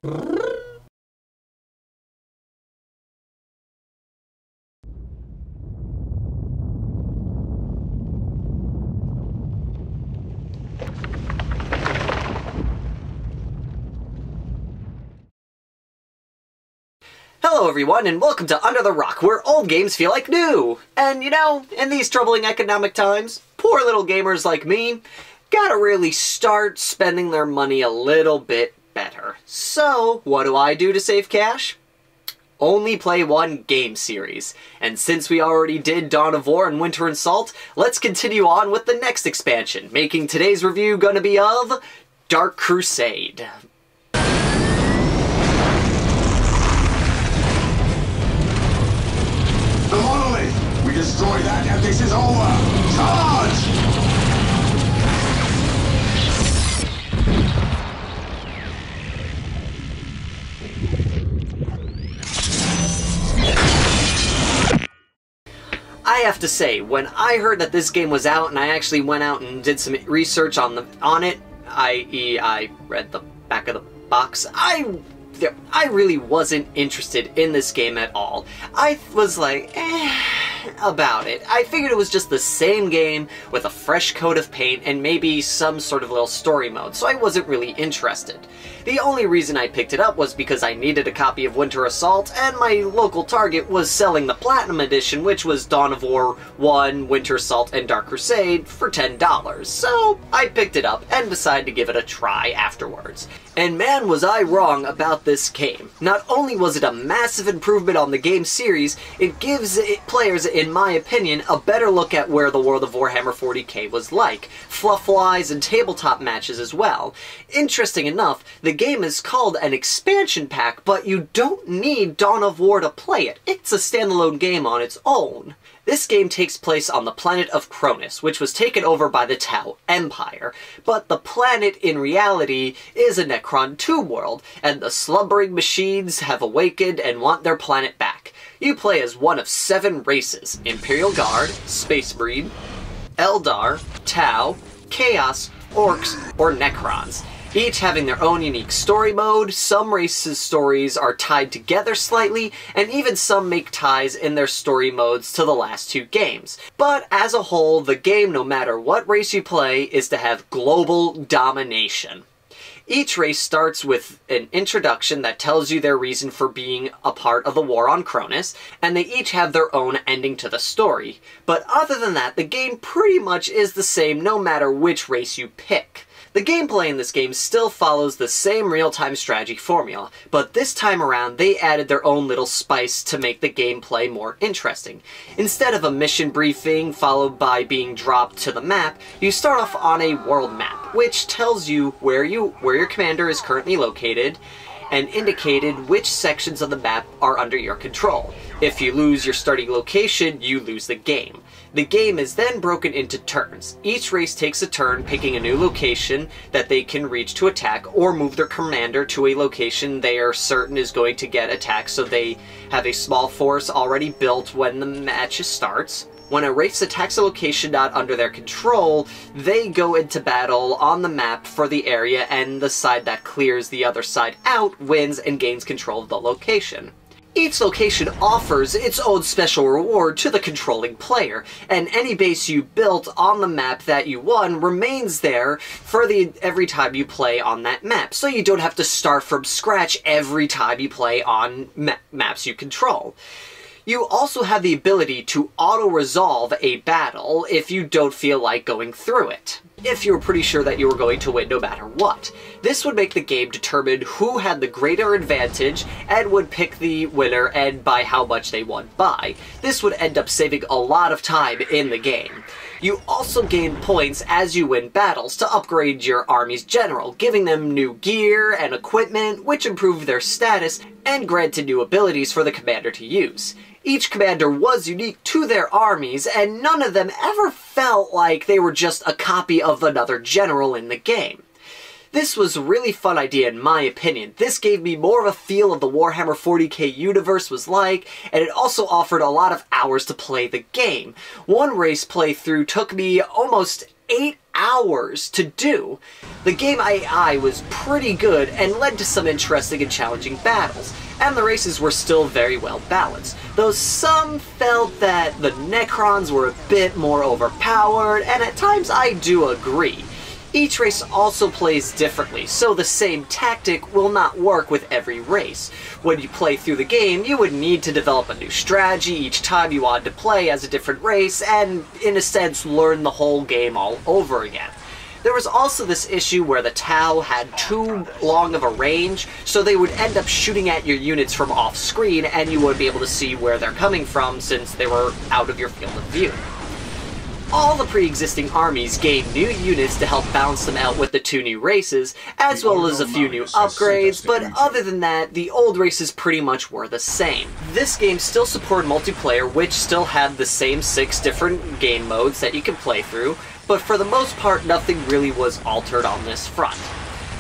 Hello everyone, and welcome to Under the Rock, where old games feel like new! And you know, in these troubling economic times, poor little gamers like me gotta really start spending their money a little bit better. So, what do I do to save cash? Only play one game series. And since we already did Dawn of War and Winter Assault, let's continue on with the next expansion, making today's review gonna be of Dark Crusade. The monolith! We destroy that and this is over! Charge! I have to say, when I heard that this game was out and I actually went out and did some research on it, i.e. I read the back of the box, I really wasn't interested in this game at all. I was like, about it. I figured it was just the same game with a fresh coat of paint and maybe some sort of little story mode, so I wasn't really interested. The only reason I picked it up was because I needed a copy of Winter Assault, and my local Target was selling the Platinum Edition, which was Dawn of War 1, Winter Assault, and Dark Crusade for $10. So I picked it up and decided to give it a try afterwards. And man, was I wrong about this game. Not only was it a massive improvement on the game series, it gives players, in my opinion, a better look at where the world of Warhammer 40k was like. Fluff-wise and tabletop matches as well. Interesting enough, the game is called an expansion pack, but you don't need Dawn of War to play it. It's a standalone game on its own. This game takes place on the planet of Cronus, which was taken over by the Tau Empire, but the planet in reality is a Necron 2 world, and the slumbering machines have awakened and want their planet back. You play as one of 7 races: Imperial Guard, Space Marine, Eldar, Tau, Chaos, Orcs, or Necrons, each having their own unique story mode. Some races' stories are tied together slightly, and even some make ties in their story modes to the last 2 games. But as a whole, the game, no matter what race you play, is to have global domination. Each race starts with an introduction that tells you their reason for being a part of the war on Cronus, and they each have their own ending to the story. But other than that, the game pretty much is the same no matter which race you pick. The gameplay in this game still follows the same real-time strategy formula, but this time around they added their own little spice to make the gameplay more interesting. Instead of a mission briefing followed by being dropped to the map, you start off on a world map, which tells you where your commander is currently located, and indicated which sections of the map are under your control. If you lose your starting location, you lose the game. The game is then broken into turns. Each race takes a turn picking a new location that they can reach to attack, or move their commander to a location they are certain is going to get attacked, so they have a small force already built when the match starts. When a race attacks a location not under their control, they go into battle on the map for the area, and the side that clears the other side out wins and gains control of the location. Each location offers its own special reward to the controlling player, and any base you built on the map that you won remains there for every time you play on that map, so you don't have to start from scratch every time you play on maps you control. You also have the ability to auto-resolve a battle if you don't feel like going through it, if you were pretty sure that you were going to win no matter what. This would make the game determine who had the greater advantage and would pick the winner and by how much they won by. This would end up saving a lot of time in the game. You also gain points as you win battles to upgrade your army's general, giving them new gear and equipment, which improve their status and granted new abilities for the commander to use. Each commander was unique to their armies, and none of them ever felt like they were just a copy of another general in the game. This was a really fun idea in my opinion. This gave me more of a feel of the Warhammer 40k universe was like, and it also offered a lot of hours to play the game. One race playthrough took me almost 8 hours to do. The game AI was pretty good and led to some interesting and challenging battles, and the races were still very well balanced, though some felt that the Necrons were a bit more overpowered, and at times I do agree. Each race also plays differently, so the same tactic will not work with every race. When you play through the game, you would need to develop a new strategy each time you wanted to play as a different race, and in a sense learn the whole game all over again. There was also this issue where the Tau had too long of a range, so they would end up shooting at your units from off-screen, and you would be able to see where they're coming from since they were out of your field of view. All the pre-existing armies gained new units to help balance them out with the 2 new races, as well as a few new upgrades, but other than that, the old races pretty much were the same. This game still supported multiplayer, which still had the same 6 different game modes that you can play through, but for the most part, nothing really was altered on this front.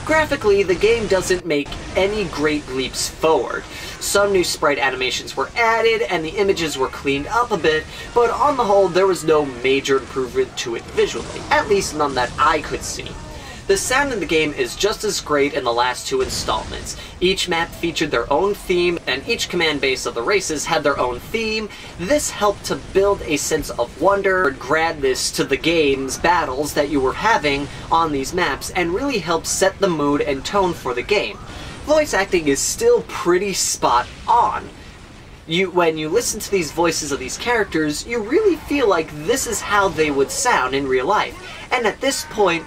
Graphically, the game doesn't make any great leaps forward. Some new sprite animations were added, and the images were cleaned up a bit, but on the whole, there was no major improvement to it visually, at least none that I could see. The sound in the game is just as great in the last 2 installments. Each map featured their own theme, and each command base of the races had their own theme. This helped to build a sense of wonder and grandness to the game's battles that you were having on these maps, and really helped set the mood and tone for the game. Voice acting is still pretty spot on. When you listen to these voices of these characters, you really feel like this is how they would sound in real life. And at this point,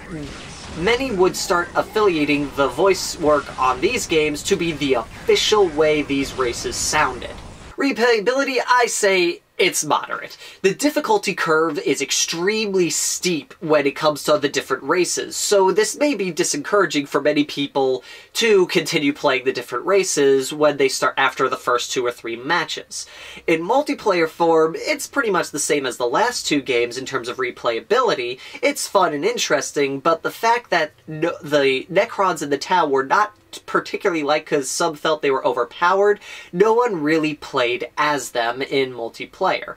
many would start affiliating the voice work on these games to be the official way these races sounded. Replayability, I say, it's moderate. The difficulty curve is extremely steep when it comes to the different races, so this may be disencouraging for many people to continue playing the different races when they start after the first 2 or 3 matches. In multiplayer form, it's pretty much the same as the last 2 games in terms of replayability. It's fun and interesting, but the fact that the Necrons and the Tau were not particularly liked because some felt they were overpowered, no one really played as them in multiplayer.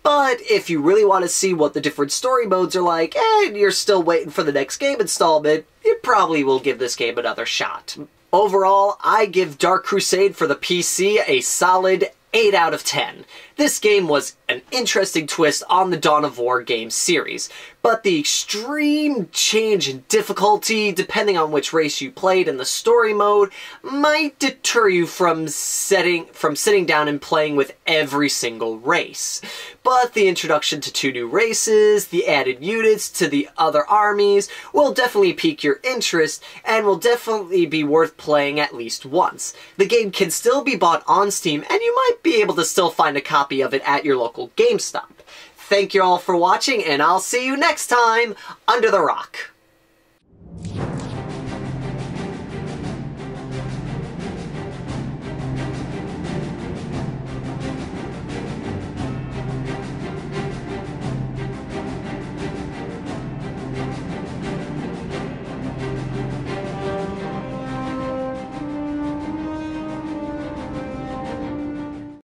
But if you really want to see what the different story modes are like, and you're still waiting for the next game installment, you probably will give this game another shot. Overall, I give Dark Crusade for the PC a solid 8 out of 10. This game was an interesting twist on the Dawn of War game series, but the extreme change in difficulty, depending on which race you played in the story mode, might deter you from sitting down and playing with every single race. But the introduction to 2 new races, the added units to the other armies, will definitely pique your interest, and will definitely be worth playing at least once. The game can still be bought on Steam, and you might be able to still find a copy of it at your local GameStop. Thank you all for watching, and I'll see you next time under the rock.